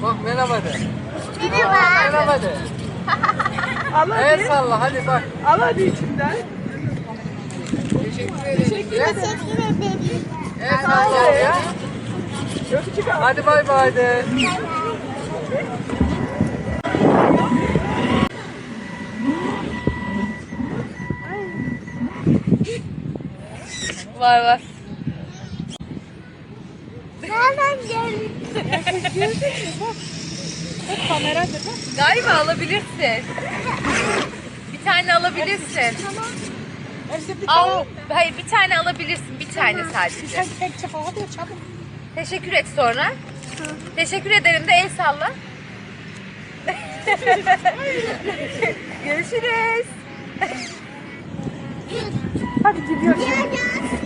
Bak merhaba de. Merhaba. Merhaba de. Al hadi. El salla hadi bak. Al hadi içinden. Teşekkür ederim. Teşekkür ederim. El salla ya. Öpücük al. Hadi bay bay de. Var var. Nereden geldin? Hep kameradır bak. Galiba alabilirsin. Bir tane alabilirsin. Hepsi bir Al. tane. Hayır bir tane alabilirsin. Bir tane sadece. Sen tek çapa hadi çabuk. Teşekkür et sonra. Teşekkür ederim de el salla. Görüşürüz. Hadi gidiyoruz. Gel gel.